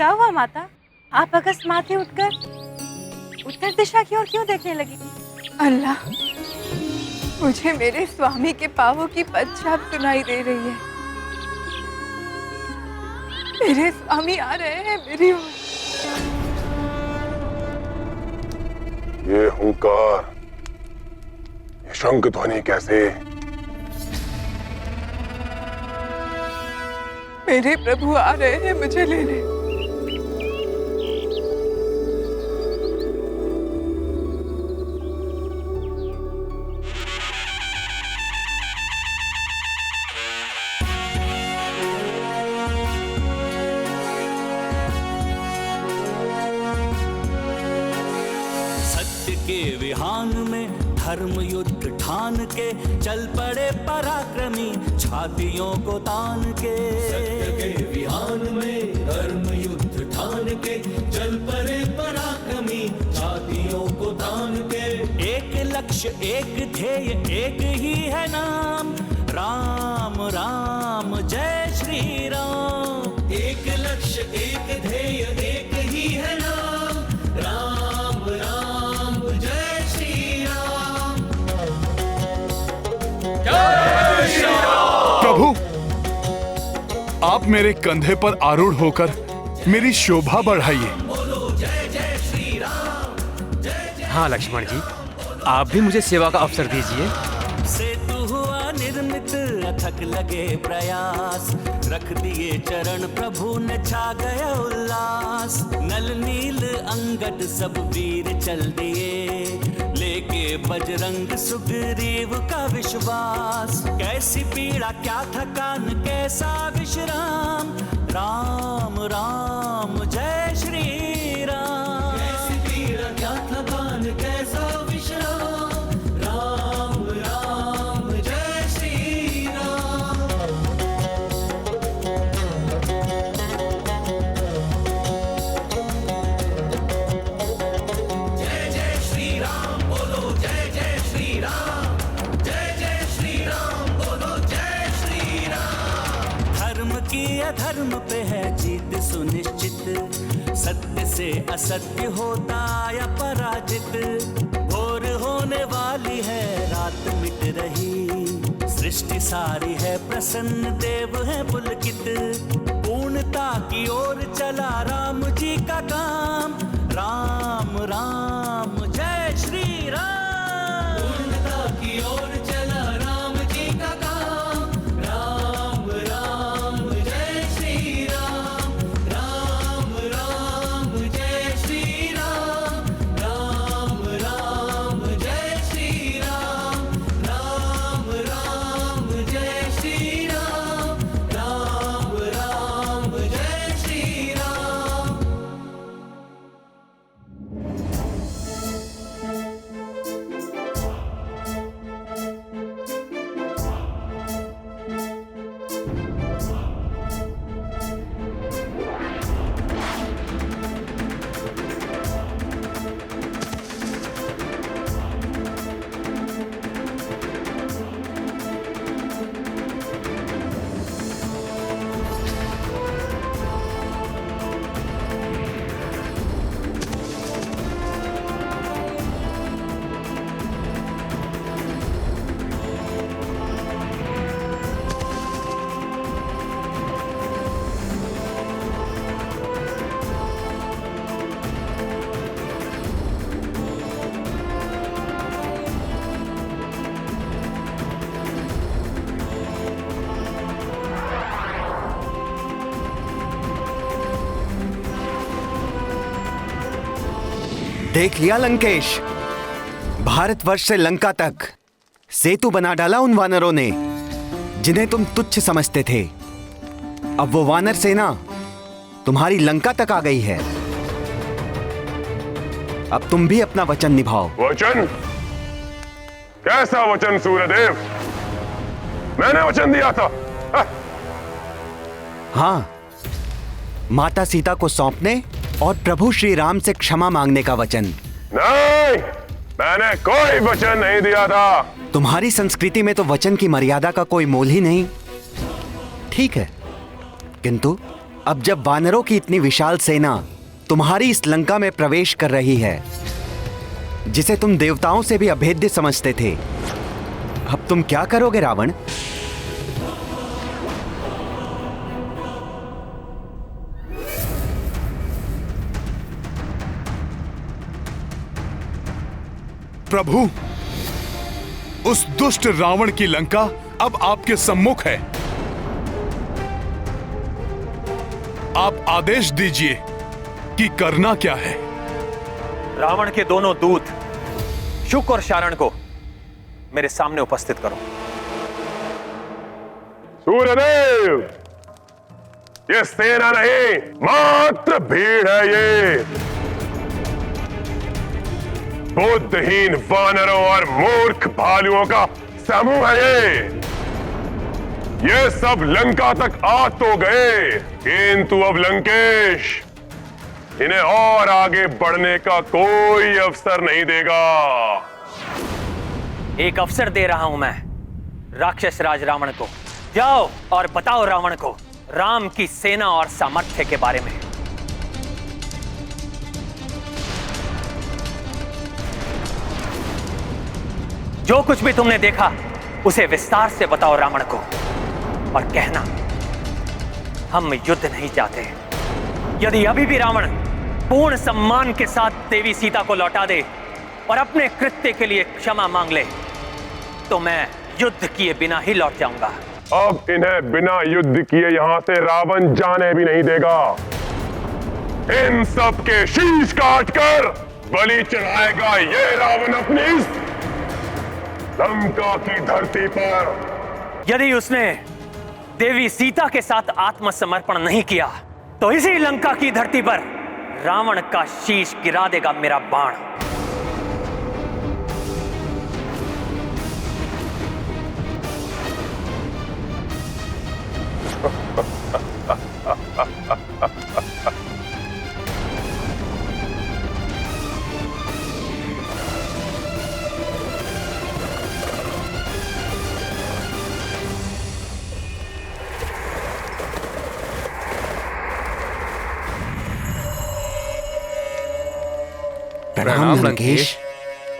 क्या हुआ माता? आप अकस्मात ही उठकर उत्तर दिशा की ओर क्यों देखने लगी? अल्लाह, मुझे मेरे स्वामी के पांवों की पदछाप सुनाई दे रही है। मेरे स्वामी आ रहे हैं मेरी ओर। ये हुंकार, ये शंख ध्वनि कैसे? मेरे प्रभु आ रहे हैं मुझे लेने। सत्य के विहान में धर्म युद्ध ठान के चल पड़े पराक्रमी छातियों को तान के। सत्य के विहान में धर्म युद्ध ठान के चल पड़े पराक्रमी छातियों को तान के। एक लक्ष्य एक ध्येय एक ही है नाम, राम राम जय श्री राम। एक लक्ष्य एक ध्येय एक ही है नाम, राम राम जय श्री राम। जय श्री राम। प्रभु, आप मेरे कंधे पर आरूढ़ होकर मेरी शोभा बढ़ाइए। बोलो जय जय श्री राम, जय जय। हाँ लक्ष्मण जी, आप भी मुझे सेवा का अवसर दीजिए। सेतु हुआ निर्मित अथक लगे प्रयास, रख दिए चरण प्रभु ने छा गया उल्लास। नल नील अंगद सब वीर चल दिए, लेके बजरंग सुग्रीव का विश्वास। कैसी पीड़ा क्या थकान कैसा विश्राम, राम राम जय श्री राम। कैसी पीड़ा क्या थकान कैसा विश्राम, राम राम जय श्री राम। जय जय श्री राम बोलो, जय जय श्री राम, जय जय श्री राम बोलो, जय श्री राम। धर्म की अधर्म पे है जीत सुनिश्चित, सत्य से असत्य होता या पराजित। भोर होने वाली है रात मिट रही, सृष्टि सारी है प्रसन्न देव है पुलकित। पूर्णता की ओर चला राम जी का काम, राम राम जय श्री राम। पूर्णता की ओर चला राम जी का काम, राम राम जय श्री राम, राम राम जय श्री राम, राम राम जय श्री राम, राम राम जय श्री राम, राम राम जय श्री राम। देख लिया लंकेश, भारतवर्ष से लंका तक सेतु बना डाला उन वानरों ने जिन्हें तुम तुच्छ समझते थे। अब वो वानर सेना तुम्हारी लंका तक आ गई है। अब तुम भी अपना वचन निभाओ। वचन? कैसा वचन सूर्यदेव? मैंने वचन दिया था। हाँ, माता सीता को सौंपने और प्रभु श्री राम से क्षमा मांगने का वचन। नहीं, मैंने कोई वचन नहीं दिया था। तुम्हारी संस्कृति में तो वचन की मर्यादा का कोई मोल ही नहीं। ठीक है, किंतु अब जब वानरों की इतनी विशाल सेना तुम्हारी इस लंका में प्रवेश कर रही है, जिसे तुम देवताओं से भी अभेद्य समझते थे, अब तुम क्या करोगे रावण? प्रभु, उस दुष्ट रावण की लंका अब आपके सम्मुख है। आप आदेश दीजिए कि करना क्या है। रावण के दोनों दूत शुक और शारण को मेरे सामने उपस्थित करो। सूर्यदेव, ये सेना नहीं, मात्र भीड़ है। ये बुद्धहीन वानरों और मूर्ख भालुओं का समूह है। ये सब लंका तक आ तो गए, किंतु अब लंकेश इन्हें और आगे बढ़ने का कोई अवसर नहीं देगा। एक अवसर दे रहा हूं मैं राक्षस राज रावण को। जाओ और बताओ रावण को राम की सेना और सामर्थ्य के बारे में। जो कुछ भी तुमने देखा उसे विस्तार से बताओ रावण को, और कहना हम युद्ध नहीं चाहते। यदि अभी भी रावण पूर्ण सम्मान के साथ देवी सीता को लौटा दे और अपने कृत्य के लिए क्षमा मांग ले, तो मैं युद्ध किए बिना ही लौट जाऊंगा। अब इन्हें बिना युद्ध किए यहां से रावण जाने भी नहीं देगा। इन सब के शीश काटकर बलि चढ़ाएगा ये रावण अपनी इस लंका की धरती पर। यदि उसने देवी सीता के साथ आत्मसमर्पण नहीं किया तो इसी लंका की धरती पर रावण का शीश गिरा देगा मेरा बाण। प्रणाम लंकेश।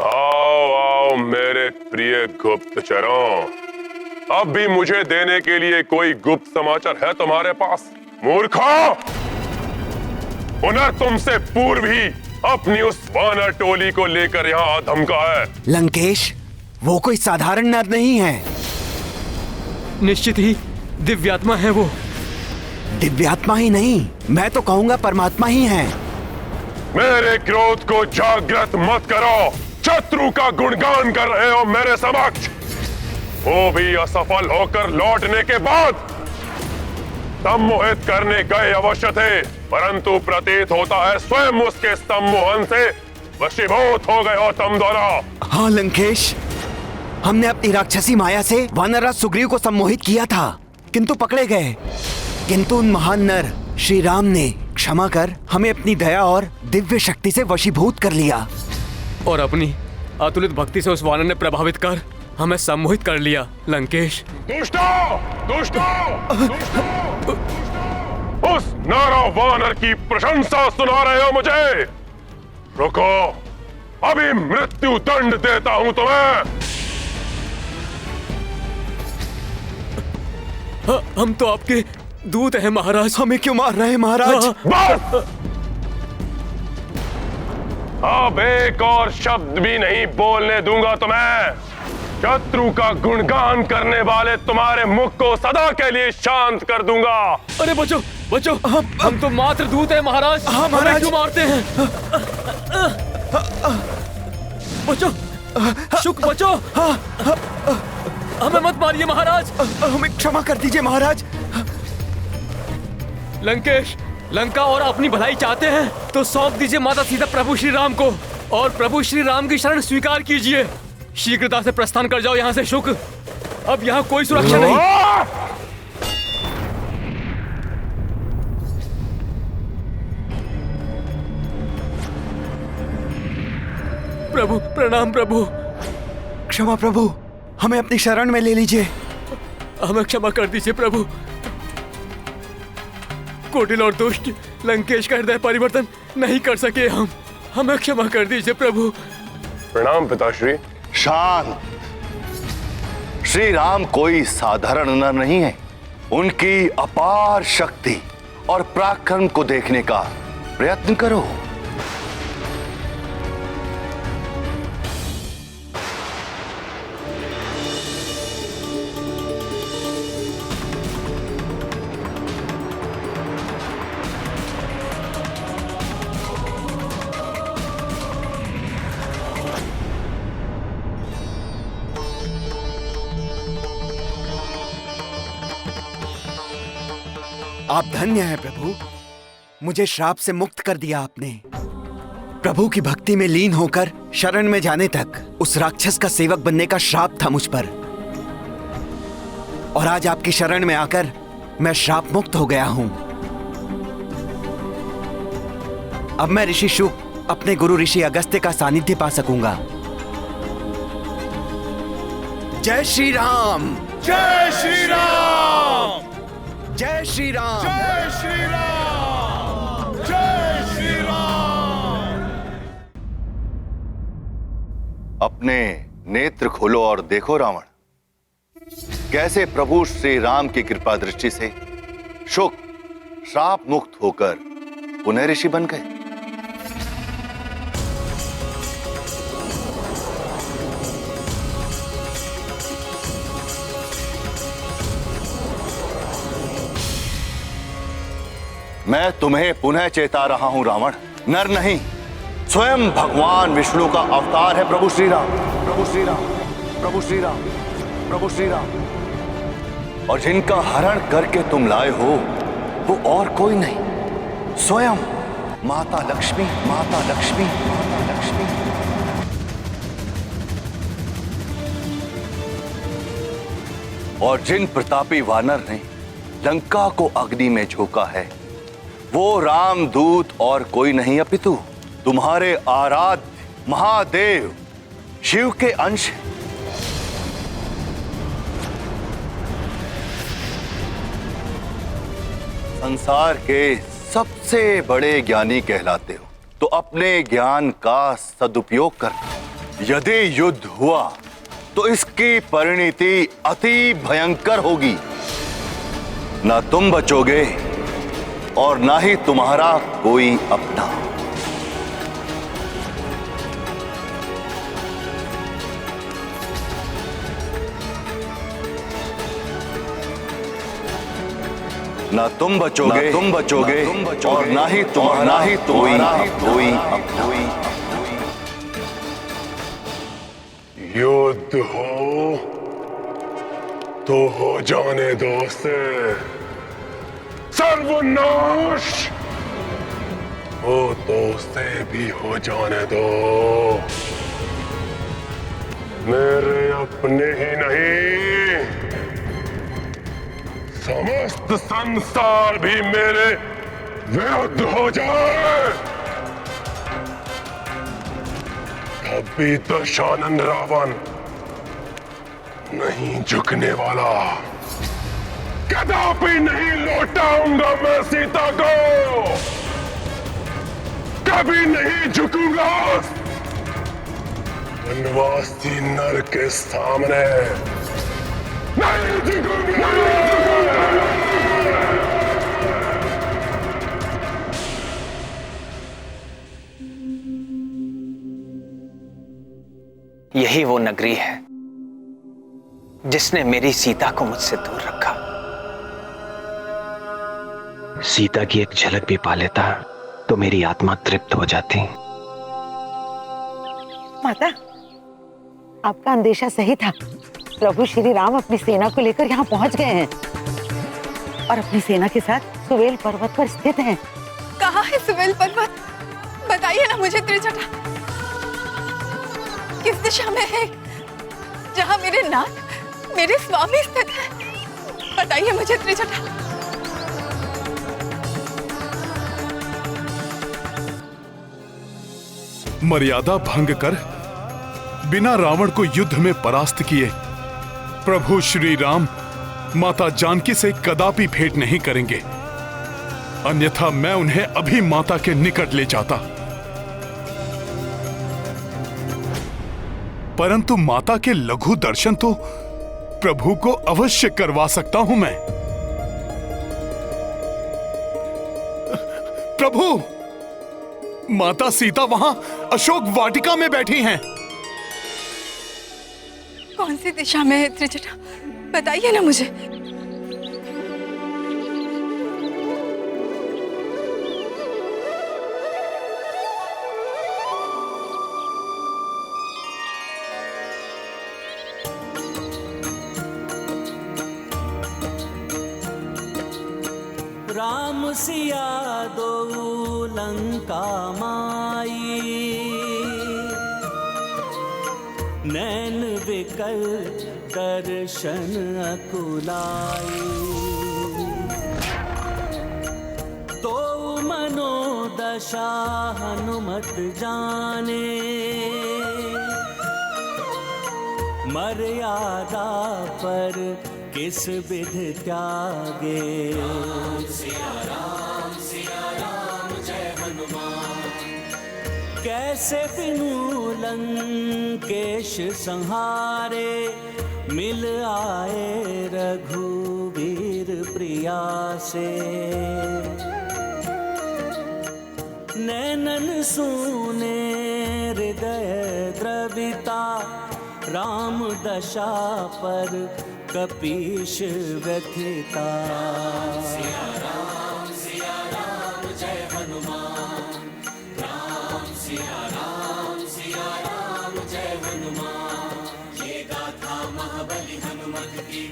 आओ आओ मेरे प्रिय गुप्तचरों, अब भी मुझे देने के लिए कोई गुप्त समाचार है तुम्हारे पास? मूर्खों, पुनः तुमसे पूर्व ही अपनी उस वानर टोली को लेकर यहाँ धमका है। लंकेश, वो कोई साधारण नर नहीं है। निश्चित ही दिव्यात्मा है वो। दिव्यात्मा ही नहीं, मैं तो कहूंगा परमात्मा ही है। मेरे क्रोध को जागृत मत करो। शत्रु का गुणगान कर रहे हो मेरे समक्ष, वो भी असफल होकर लौटने के बाद। सम्मोहित करने गए अवश्य थे, परंतु प्रतीत होता है स्वयं उसके सम्मोहन से वशीभूत हो गए हो तुम दोनों। हाँ लंकेश, हमने अपनी राक्षसी माया से वानरराज सुग्रीव को सम्मोहित किया था, किंतु पकड़े गए। किंतु उन महान नर श्री राम ने क्षमा कर हमें अपनी दया और दिव्य शक्ति से वशीभूत कर लिया, और अपनी अतुलित भक्ति से उस वानर ने प्रभावित कर हमें सम्मोहित कर लिया। लंकेश, दुष्टों, दुष्टों, उस नारा वानर की प्रशंसा सुना रहे हो मुझे? रुको, अभी मृत्यु दंड देता हूं तुम्हें। हम तो आपके दूत हैं महाराज। हमें क्यों मार रहे हैं महाराज? बस, अब एक और शब्द भी नहीं बोलने दूंगा तुम्हें। शत्रु का गुणगान करने वाले तुम्हारे मुख को सदा के लिए शांत कर दूंगा। अरे बचो बचो, हम तो मात्र दूत हैं महाराज। हाँ महाराज, क्यों मारते हैं? बचो शुक, बचो, हमें मत मारिए महाराज। हमें क्षमा कर दीजिए महाराज। लंकेश, लंका और अपनी भलाई चाहते हैं तो सौंप दीजिए माता सीता प्रभु श्री राम को, और प्रभु श्री राम की शरण स्वीकार कीजिए। शीघ्रता से प्रस्थान कर जाओ यहाँ से शुक। अब यहाँ कोई सुरक्षा नहीं। प्रभु प्रणाम। प्रभु क्षमा प्रभु, हमें अपनी शरण में ले लीजिए। हमें क्षमा कर दीजिए प्रभु। कुटिल और दुष्ट लंकेश का हृदय परिवर्तन नहीं कर सके हम। हमें क्षमा कर दीजिए प्रभु। प्रणाम पिताश्री। शांत। श्री राम कोई साधारण नर नहीं है। उनकी अपार शक्ति और पराक्रम को देखने का प्रयत्न करो। आप धन्य हैं प्रभु, मुझे श्राप से मुक्त कर दिया आपने। प्रभु की भक्ति में लीन होकर शरण में जाने तक उस राक्षस का सेवक बनने का श्राप था मुझ पर, और आज आपकी शरण में आकर मैं श्राप मुक्त हो गया हूं। अब मैं ऋषि शुक अपने गुरु ऋषि अगस्त्य का सानिध्य पा सकूंगा। जय श्री राम, जय श्री राम, जय श्री राम, जय श्री राम, जय श्री राम। अपने नेत्र खोलो और देखो रावण, कैसे प्रभु श्री राम की कृपा दृष्टि से शुक श्राप मुक्त होकर पुनः ऋषि बन गए। मैं तुम्हें पुनः चेता रहा हूं रावण, नर नहीं स्वयं भगवान विष्णु का अवतार है प्रभु श्री राम, प्रभु श्री राम, प्रभु श्री राम, प्रभु श्री राम। और जिनका हरण करके तुम लाए हो वो और कोई नहीं, स्वयं माता लक्ष्मी, माता लक्ष्मी, माता लक्ष्मी। और जिन प्रतापी वानर ने लंका को अग्नि में झोंका है वो रामदूत और कोई नहीं अपितु तुम्हारे आराध्य महादेव शिव के अंश। संसार के सबसे बड़े ज्ञानी कहलाते हो, तो अपने ज्ञान का सदुपयोग करना। यदि युद्ध हुआ तो इसकी परिणति अति भयंकर होगी। ना तुम बचोगे और ना ही तुम्हारा कोई अपना। ना तुम बचोगे, और ना ही तुम्हारा कोई अपना। युद्ध हो तो हो जाने दो से सर्वनाश, हो तो से भी हो जाने दो। मेरे अपने ही नहीं, समस्त संसार भी मेरे विरुद्ध हो जाए, तब भी दशानन रावण नहीं झुकने वाला। कदापि नहीं लौटाऊंगा मैं सीता को, कभी नहीं झुकूंगा वनवासी नर के सामने, नहीं झुकूंगा। यही वो नगरी है जिसने मेरी सीता को मुझसे दूर रखा। सीता की एक झलक भी पा लेता तो मेरी आत्मा तृप्त हो जाती। माता, आपका अंदेशा सही था। प्रभु श्री राम अपनी सेना को लेकर यहाँ पहुँच गए हैं और अपनी सेना के साथ सुवेल पर्वत पर स्थित हैं। कहाँ है सुवेल पर्वत? बताइए ना मुझे त्रिजटा, किस दिशा में है? जहाँ मेरे नाथ, मेरे स्वामी स्थित है। बताइए मुझे त्रिजटा। मर्यादा भंग कर बिना रावण को युद्ध में परास्त किए प्रभु श्री राम माता जानकी से कदापि भेंट नहीं करेंगे। अन्यथा मैं उन्हें अभी माता के निकट ले जाता। परंतु माता के लघु दर्शन तो प्रभु को अवश्य करवा सकता हूं मैं। प्रभु, माता सीता वहां अशोक वाटिका में बैठी हैं। कौन सी दिशा में है त्रिजटा? बताइए ना मुझे। राम सिया दो लंका माई, नैन बिकल दर्शन अकुलाई। तो मनोदशा हनुमत जाने, मर्यादा पर किस विध त्यागे। सिया राम जय हनुमान। कैसे बिनु लंकेश संहारे, मिल आए रघुवीर प्रिया से। नैनन सूने हृदय द्रविता, राम दशा पर कपीश व्यथिता। सिया राम जय हनुमान। राम सिया राम जय हनुमान। ये गाथा महाबली हनुमत की,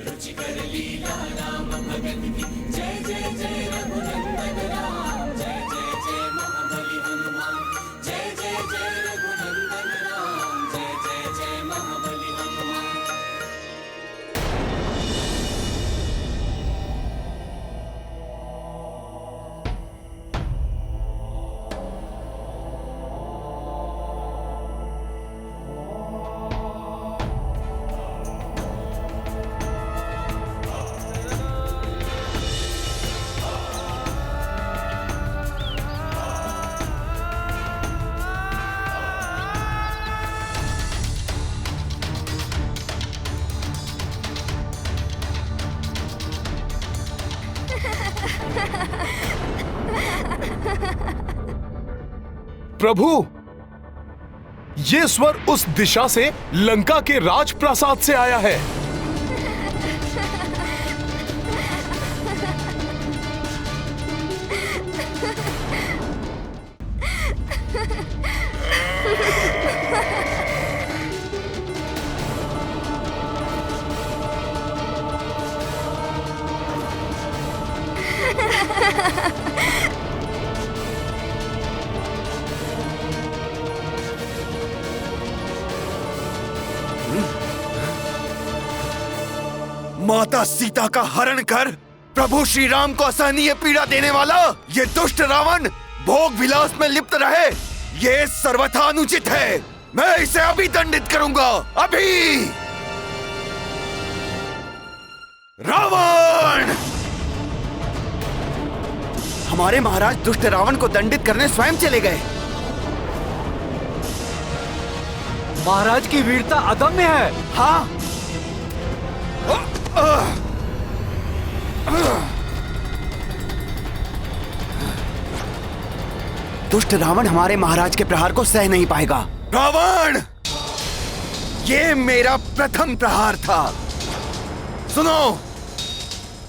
रुचिकर लीला राम भगत की। जय जय जय रघुनंदन राम, जय जय जय महाबली हनुमान। जय जय जय रघुनंदन राम, जय जय जय महाबली हनुमान। प्रभु, ये स्वर उस दिशा से लंका के राजप्रासाद से आया है। माता सीता का हरण कर प्रभु श्री राम को असहनीय पीड़ा देने वाला ये दुष्ट रावण भोग विलास में लिप्त रहे, ये सर्वथा अनुचित है। मैं इसे अभी दंडित करूंगा, अभी। रावण! हमारे महाराज दुष्ट रावण को दंडित करने स्वयं चले गए। महाराज की वीरता अदम्य है। हाँ, दुष्ट रावण हमारे महाराज के प्रहार को सह नहीं पाएगा। रावण, ये मेरा प्रथम प्रहार था। सुनो,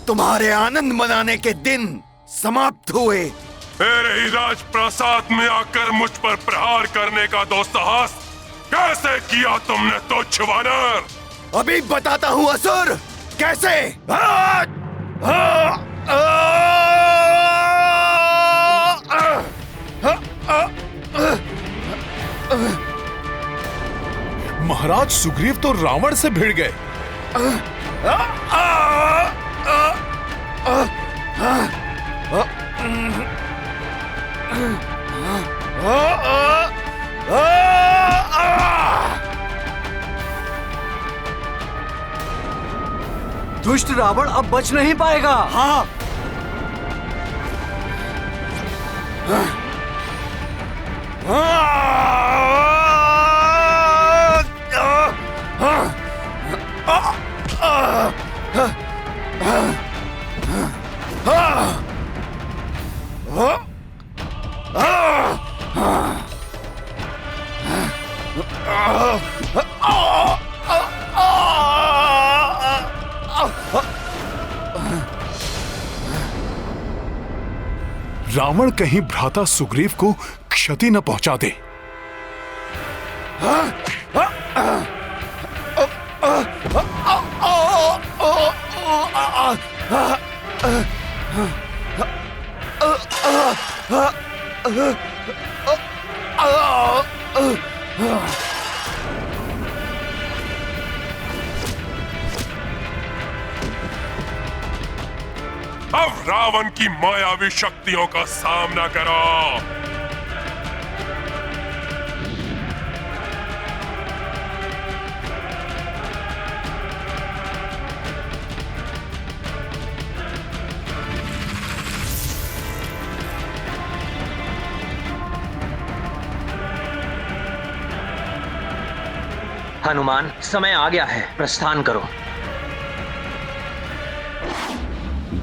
तुम्हारे आनंद मनाने के दिन समाप्त हुए। मेरे ही राजप्रासाद में आकर मुझ पर प्रहार करने का दुस्साहस कैसे किया तुमने तुच्छ वानर? अभी बताता हूँ असुर, कैसे। महाराज सुग्रीव तो रावण से भिड़ गए। दुष्ट रावण अब बच नहीं पाएगा। हाँ, रावण कहीं भ्राता सुग्रीव को क्षति न पहुंचा दे। अब रावण की मायावी शक्तियों का सामना करो। हनुमान, समय आ गया है, प्रस्थान करो।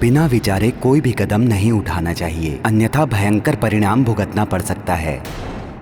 बिना विचारे कोई भी कदम नहीं उठाना चाहिए, अन्यथा भयंकर परिणाम भुगतना पड़ सकता है।